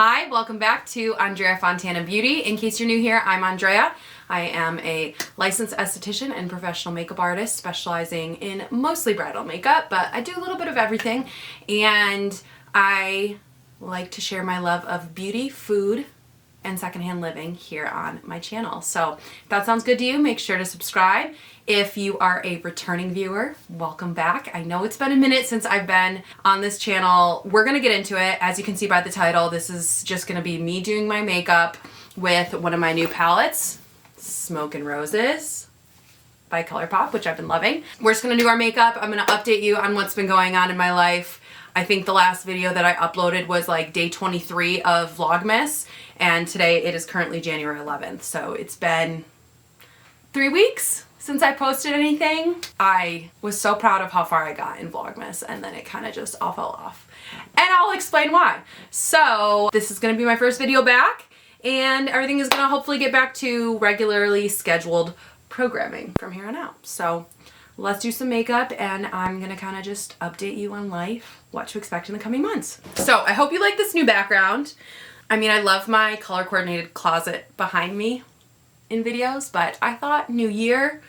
Hi, welcome back to Andrea Fontana Beauty. In case you're new here, I'm Andrea. I am a licensed esthetician and professional makeup artist specializing in mostly bridal makeup, but I do a little bit of everything, and I like to share my love of beauty, food, and secondhand living here on my channel. So if that sounds good to you, make sure to subscribe. If you are a returning viewer, welcome back. I know it's been a minute since I've been on this channel. We're gonna get into it. As you can see by the title, this is just gonna be me doing my makeup with one of my new palettes, Smoke and Roses by ColourPop, which I've been loving. We're just gonna do our makeup. I'm gonna update you on what's been going on in my life. I think the last video that I uploaded was like day 23 of Vlogmas, and today it is currently January 11th. So it's been 3 weeks since I posted anything. I was so proud of how far I got in Vlogmas, and then it kind of just all fell off. And I'll explain why. So this is gonna be my first video back, and everything is gonna hopefully get back to regularly scheduled programming from here on out. So let's do some makeup, and I'm gonna kind of just update you on life, what to expect in the coming months. So I hope you like this new background. I mean, I love my color coordinated closet behind me in videos, but I thought new year,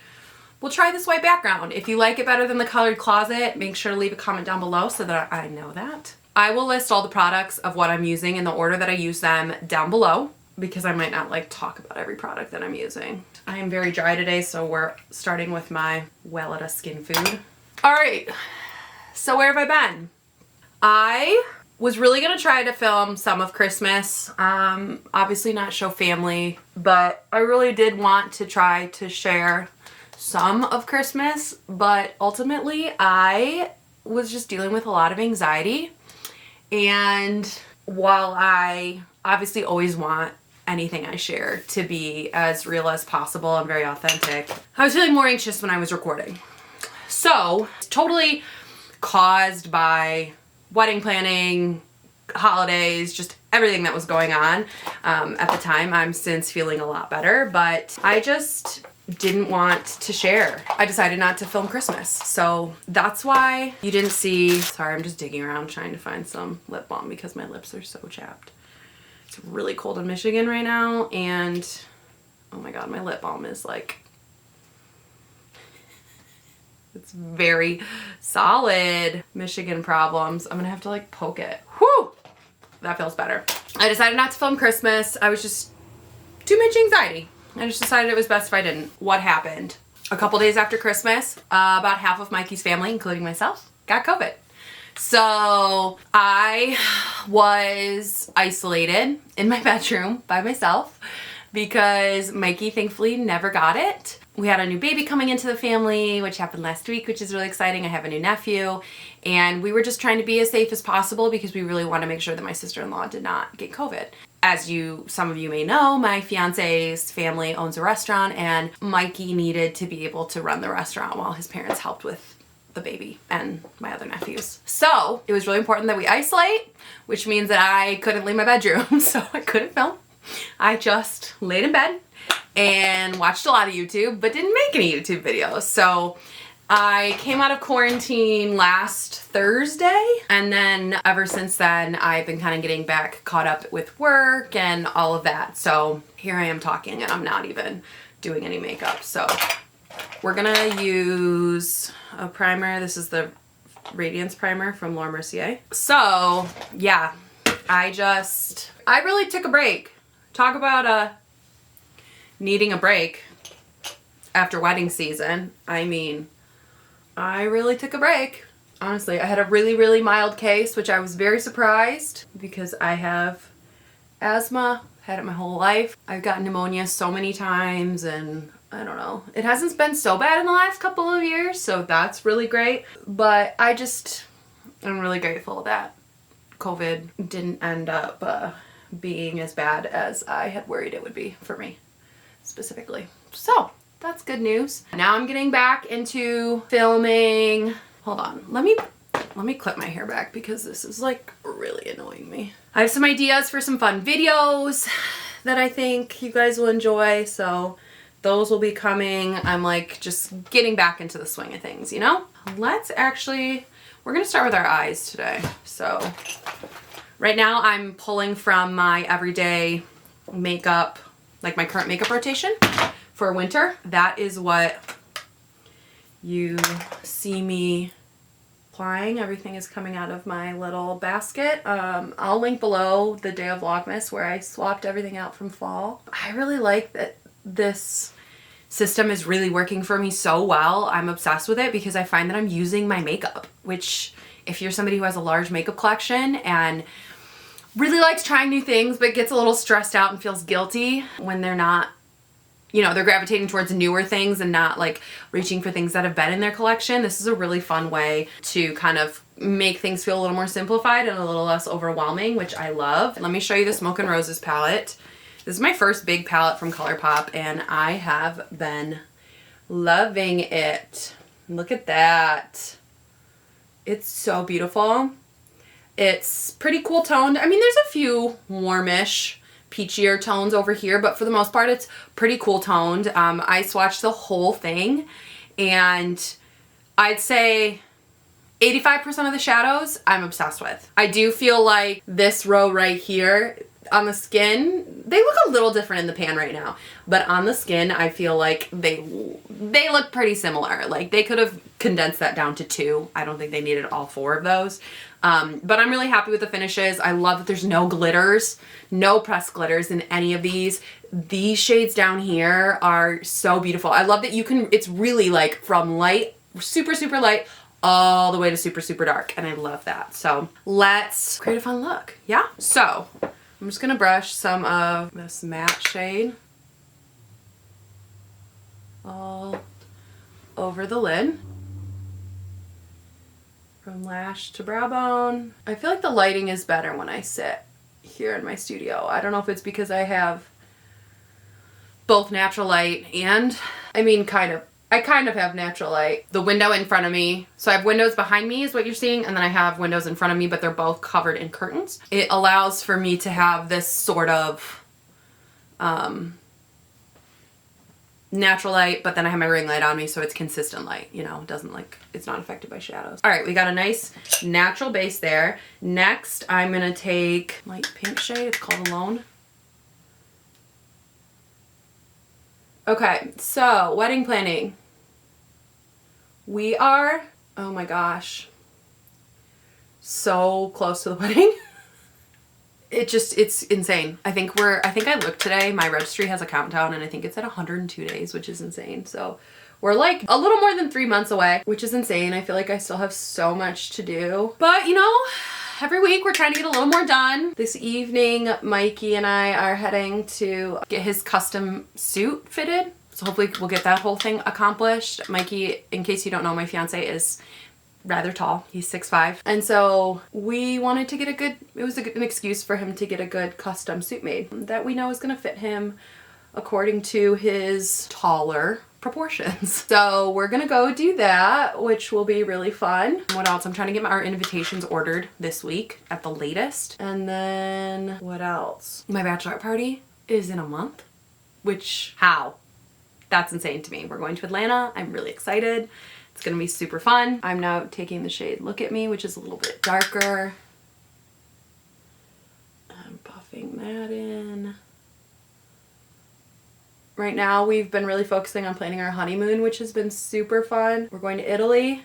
we'll try this white background. If you like it better than the colored closet, make sure to leave a comment down below so that I know that. I will list all the products of what I'm using in the order that I use them down below, because I might not like talk about every product that I'm using. I am very dry today, so we're starting with my Weleda Skin Food. All right, so where have I been? I was really gonna try to film some of Christmas, obviously not show family, but I really did want to try to share some of Christmas, but ultimately I was just dealing with a lot of anxiety. And while I obviously always want anything I share to be as real as possible and very authentic, I was feeling more anxious when I was recording. So, totally caused by wedding planning, holidays, just everything that was going on at the time. I'm since feeling a lot better, but I just didn't want to share. I decided not to film Christmas. So that's why you didn't see, sorry, I'm just digging around trying to find some lip balm because my lips are so chapped. It's really cold in Michigan right now, and oh my god, my lip balm is like, it's very solid. Michigan problems. I'm gonna have to like poke it. Whew! That feels better. I decided not to film Christmas. I was just too much anxiety. I just decided it was best if I didn't. What happened? A couple days after Christmas, about half of Mikey's family, including myself, got COVID. So I was isolated in my bedroom by myself because Mikey thankfully never got it. We had a new baby coming into the family, which happened last week, which is really exciting. I have a new nephew, and we were just trying to be as safe as possible because we really want to make sure that my sister-in-law did not get COVID. As some of you may know, my fiance's family owns a restaurant, and Mikey needed to be able to run the restaurant while his parents helped with the baby and my other nephews. So it was really important that we isolate, which means that I couldn't leave my bedroom, so I couldn't film. I just laid in bed and watched a lot of YouTube, but didn't make any YouTube videos. So I came out of quarantine last Thursday, and then ever since then I've been kind of getting back caught up with work and all of that. So here I am talking, and I'm not even doing any makeup. So we're gonna use a primer. This is the Radiance primer from Mercier. So yeah, I really took a break. Talk about needing a break after wedding season. I mean, I really took a break. Honestly, I had a really, really mild case, which I was very surprised because I have asthma, had it my whole life. I've gotten pneumonia so many times, and I don't know. It hasn't been so bad in the last couple of years, so that's really great. But I'm really grateful that COVID didn't end up being as bad as I had worried it would be for me specifically. So that's good news. Now I'm getting back into filming. Hold on, let me clip my hair back because this is like really annoying me. I have some ideas for some fun videos that I think you guys will enjoy, so those will be coming. I'm like just getting back into the swing of things, you know? We're gonna start with our eyes today. So Right now I'm pulling from my everyday makeup, like my current makeup rotation for winter. That is what you see me applying. Everything is coming out of my little basket. I'll link below the day of Vlogmas where I swapped everything out from fall. I really like that this system is really working for me so well. I'm obsessed with it because I find that I'm using my makeup, which if you're somebody who has a large makeup collection and really likes trying new things but gets a little stressed out and feels guilty when they're not, you know, they're gravitating towards newer things and not like reaching for things that have been in their collection, this is a really fun way to kind of make things feel a little more simplified and a little less overwhelming, which I love. Let me show you the Smoke and Roses palette. This is my first big palette from ColourPop and I have been loving it. Look at that. It's so beautiful. It's pretty cool toned. I mean, there's a few warmish, peachier tones over here, but for the most part, it's pretty cool toned. I swatched the whole thing and I'd say 85% of the shadows I'm obsessed with. I do feel like this row right here on the skin, they look a little different in the pan right now, but on the skin, I feel like they look pretty similar. Like they could have condensed that down to 2. I don't think they needed all 4 of those. But I'm really happy with the finishes. I love that there's no glitters, no pressed glitters in any of these. These shades down here are so beautiful. I love that you can, it's really like from light, super, super light, all the way to super, super dark. And I love that. So let's create a fun look. Yeah. So I'm just gonna brush some of this matte shade all over the lid. From lash to brow bone. I feel like the lighting is better when I sit here in my studio. I don't know if it's because I have both natural light and, I mean, I kind of have natural light. The window in front of me, so I have windows behind me is what you're seeing, and then I have windows in front of me, but they're both covered in curtains. It allows for me to have this sort of natural light, but then I have my ring light on me, so it's consistent light, you know, it doesn't like, it's not affected by shadows. All right, we got a nice natural base there. Next, I'm gonna take light pink shade, it's called Alone. Okay, so wedding planning. We are, oh my gosh, so close to the wedding. It's insane. I think I looked today, my registry has a countdown and I think it's at 102 days, which is insane. So we're like a little more than 3 months away, which is insane. I feel like I still have so much to do, but you know, every week we're trying to get a little more done. This evening, Mikey and I are heading to get his custom suit fitted. So hopefully we'll get that whole thing accomplished. Mikey, in case you don't know, my fiance is rather tall. He's 6'5". And so we wanted to get a good, it was an excuse for him to get a good custom suit made that we know is gonna fit him according to his taller proportions. So we're gonna go do that, which will be really fun. What else? I'm trying to get our invitations ordered this week at the latest. And then what else? My bachelorette party is in a month, which, how? That's insane to me. We're going to Atlanta. I'm really excited. It's gonna be super fun. I'm now taking the shade Look at Me, which is a little bit darker. I'm buffing that in. Right now, we've been really focusing on planning our honeymoon, which has been super fun. We're going to Italy,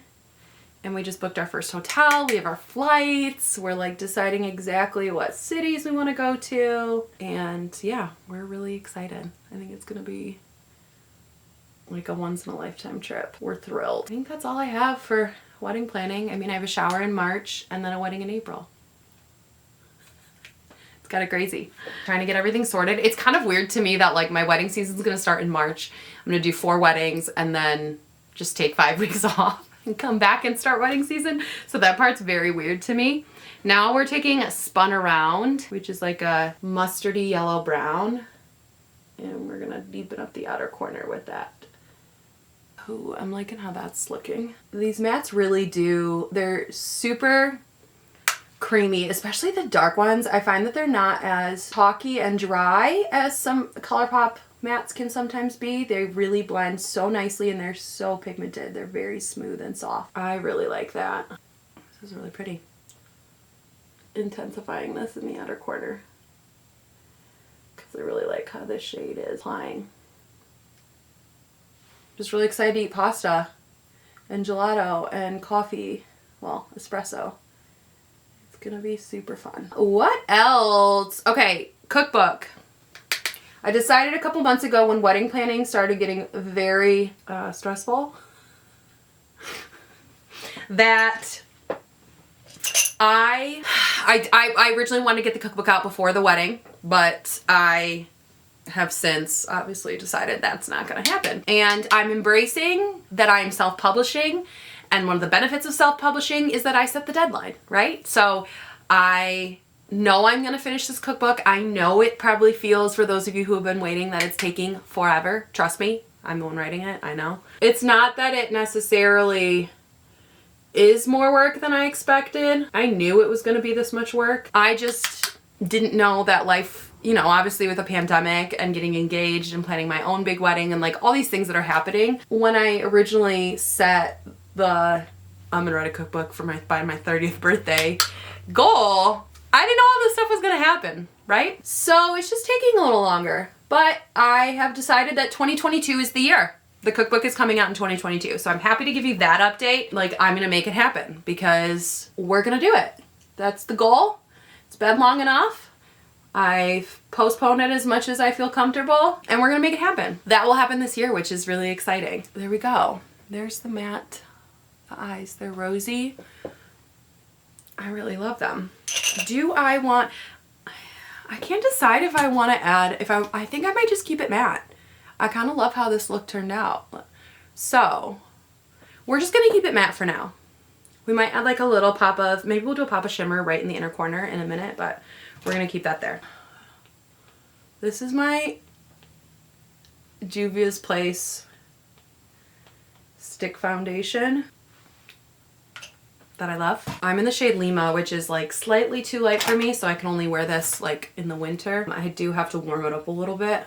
and we just booked our first hotel. We have our flights. We're like deciding exactly what cities we want to go to. And yeah, we're really excited. I think it's gonna be like a once-in-a-lifetime trip. We're thrilled. I think that's all I have for wedding planning. I mean, I have a shower in March and then a wedding in April. It's kind of crazy. Trying to get everything sorted. It's kind of weird to me that like my wedding season's gonna start in March. I'm gonna do 4 weddings and then just take 5 weeks off and come back and start wedding season. So that part's very weird to me. Now we're taking Spun Around, which is like a mustardy yellow brown. And we're gonna deepen up the outer corner with that. Ooh, I'm liking how that's looking. These mattes really do, they're super creamy, especially the dark ones. I find that they're not as chalky and dry as some ColourPop mattes can sometimes be. They really blend so nicely and they're so pigmented. They're very smooth and soft. I really like that. This is really pretty. intensifying this in the outer corner because I really like how this shade is applying. Just really excited to eat pasta and gelato and coffee, well, espresso. It's gonna be super fun. What else? Okay, cookbook. I decided a couple months ago when wedding planning started getting very stressful that I originally wanted to get the cookbook out before the wedding, but I have since obviously decided that's not going to happen. And I'm embracing that I'm self-publishing, and one of the benefits of self-publishing is that I set the deadline, right? So I know I'm going to finish this cookbook. I know it probably feels, for those of you who have been waiting, that it's taking forever. Trust me, I'm the one writing it, I know. It's not that it necessarily is more work than I expected. I knew it was going to be this much work. I just didn't know that life, you know, obviously with a pandemic and getting engaged and planning my own big wedding and like all these things that are happening. When I originally set the I'm gonna write a cookbook for by my 30th birthday goal, I didn't know all this stuff was gonna happen, right? So it's just taking a little longer. But I have decided that 2022 is the year. The cookbook is coming out in 2022. So I'm happy to give you that update. Like, I'm gonna make it happen because we're gonna do it. That's the goal. It's been long enough. I've postponed it as much as I feel comfortable, and we're gonna make it happen. That will happen this year, which is really exciting. There we go. There's the matte, the eyes, they're rosy. I really love them. I can't decide if I want to add, I think I might just keep it matte. I kind of love how this look turned out. So we're just gonna keep it matte for now. We might add like a little pop of, maybe we'll do a pop of shimmer right in the inner corner in a minute, but we're gonna keep that there. This is my Juvia's Place stick foundation that I love. I'm in the shade Lima, which is like slightly too light for me, so I can only wear this like in the winter. I do have to warm it up a little bit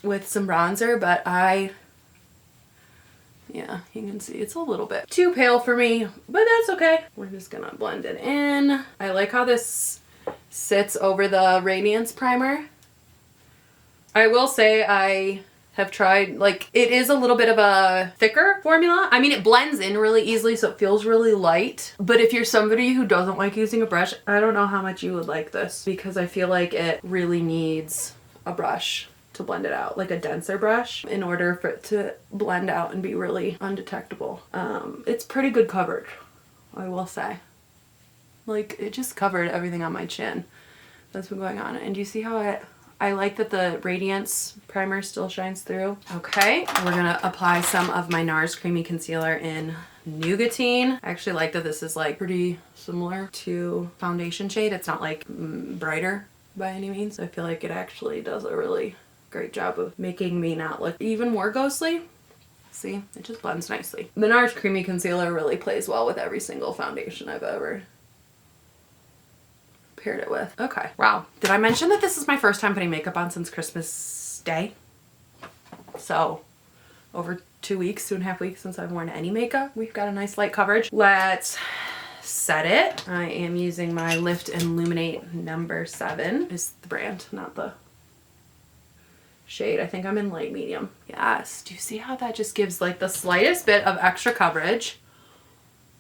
with some bronzer, but yeah, you can see it's a little bit too pale for me, but that's okay. We're just gonna blend it in. I like how this sits over the Radiance primer. I will say I have tried, like, it is a little bit of a thicker formula. I mean, it blends in really easily, so it feels really light. But if you're somebody who doesn't like using a brush, I don't know how much you would like this, because I feel like it really needs a brush to blend it out, like a denser brush, in order for it to blend out and be really undetectable. It's pretty good coverage, I will say. Like, it just covered everything on my chin that's been going on. And do you see how I like that the Radiance primer still shines through. Okay, we're gonna apply some of my NARS Creamy Concealer in Nougatine. I actually like that this is like pretty similar to foundation shade. It's not like brighter by any means. I feel like it actually does a really great job of making me not look even more ghostly. See, it just blends nicely. The NARS Creamy Concealer really plays well with every single foundation I've ever paired it with. Okay, wow. Did I mention that this is my first time putting makeup on since Christmas Day? So over 2 weeks, 2.5 weeks since I've worn any makeup. We've got a nice light coverage. Let's set it. I am using my Lift and Illuminate number 7 is the brand, not the shade. I think I'm in light medium. Yes, do you see how that just gives like the slightest bit of extra coverage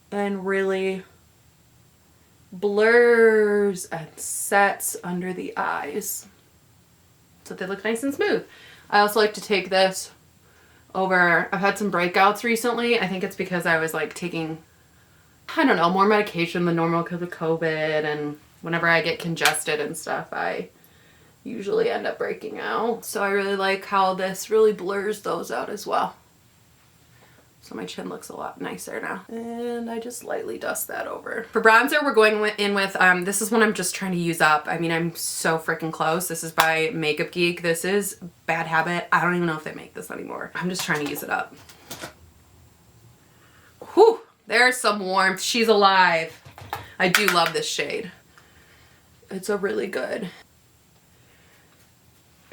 and really blurs and sets under the eyes so they look nice and smooth. I also like to take this over, I've had some breakouts recently. I think it's because I was like taking, I don't know, more medication than normal because of COVID, and whenever I get congested and stuff, I usually end up breaking out. So I really like how this really blurs those out as well. So my chin looks a lot nicer now. And I just lightly dust that over. For bronzer, we're going in with, this is one I'm just trying to use up. I mean, I'm so freaking close. This is by Makeup Geek. This is Bad Habit. I don't even know if they make this anymore. I'm just trying to use it up. Whew, there's some warmth. She's alive. I do love this shade. It's a really good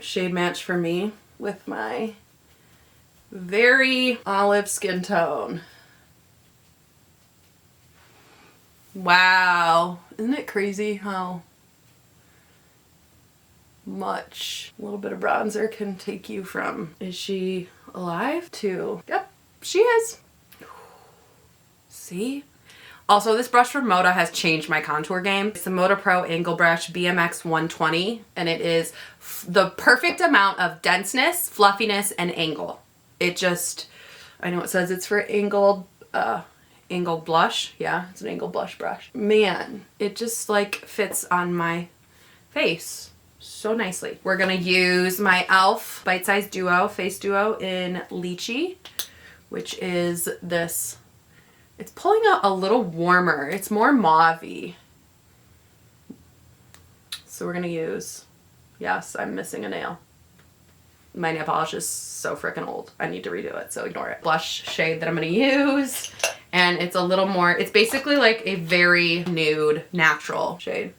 shade match for me with my very olive skin tone. Wow. Isn't it crazy how much a little bit of bronzer can take you from, is she alive, to, yep, she is. See? Also, this brush from Moda has changed my contour game. It's the Moda Pro Angle Brush BMX 120, and it is the perfect amount of denseness, fluffiness, and angle. It just, I know it says it's for angled blush. Yeah, it's an angled blush brush. Man, it just like fits on my face so nicely. We're gonna use my e.l.f. Bite Size Duo, Face Duo in Lychee, which is this. It's pulling out a little warmer. It's more mauve-y. So we're gonna use, yes, I'm missing a nail. My nail polish is so freaking old. I need to redo it, so ignore it. Blush shade that I'm gonna use. And it's a little more, it's basically like a very nude, natural shade.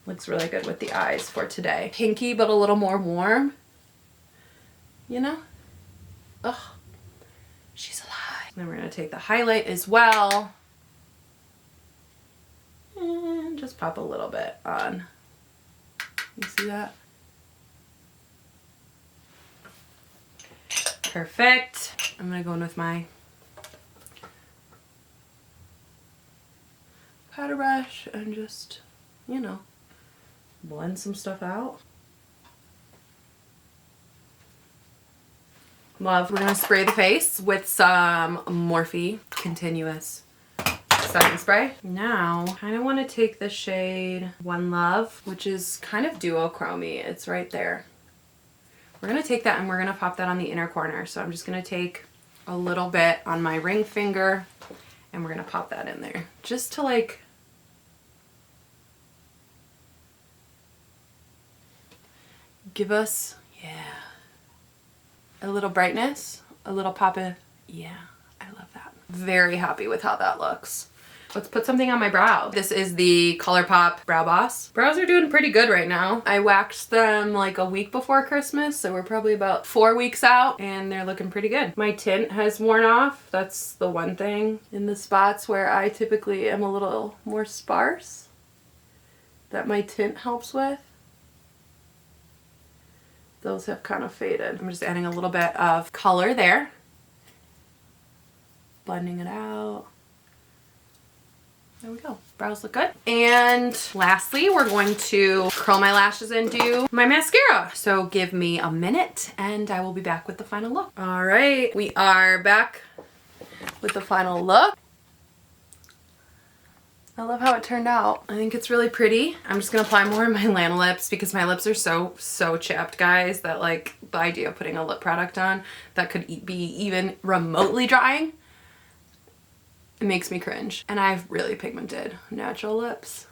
Looks really good with the eyes for today. Pinky, but a little more warm. You know? Ugh. She's alive. Then we're going to take the highlight as well. And just pop a little bit on. You see that? Perfect. I'm going to go in with my powder brush and just, you know, blend some stuff out. Love. We're going to spray the face with some Morphe Continuous setting spray. Now, I kind of want to take the shade One Love, which is kind of duochromy. It's right there. We're going to take that and we're going to pop that on the inner corner. So I'm just going to take a little bit on my ring finger and we're going to pop that in there. Just to like give us, yeah, a little brightness, a little pop of, yeah, I love that. Very happy with how that looks. Let's put something on my brow. This is the ColourPop Brow Boss. Brows are doing pretty good right now. I waxed them like a week before Christmas, so we're probably about 4 weeks out and they're looking pretty good. My tint has worn off. That's the one thing. In the spots where I typically am a little more sparse, that my tint helps with, those have kind of faded. I'm just adding a little bit of color there. Blending it out. There we go. Brows look good. And lastly, we're going to curl my lashes and do my mascara. So give me a minute and I will be back with the final look. All right, we are back with the final look. I love how it turned out. I think it's really pretty. I'm just gonna apply more of my Lana lips because my lips are so chapped, guys, that like the idea of putting a lip product on that could be even remotely drying, it makes me cringe. And I have really pigmented natural lips.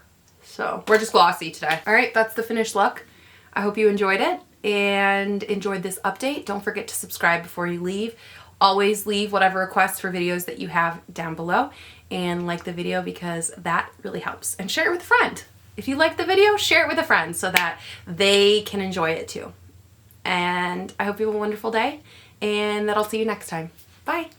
So we're just glossy today. All right, that's the finished look. I hope you enjoyed it and enjoyed this update. Don't forget to subscribe before you leave. Always leave whatever requests for videos that you have down below and like the video because that really helps. And share it with a friend. If you like the video, share it with a friend so that they can enjoy it too. And I hope you have a wonderful day and that I'll see you next time. Bye.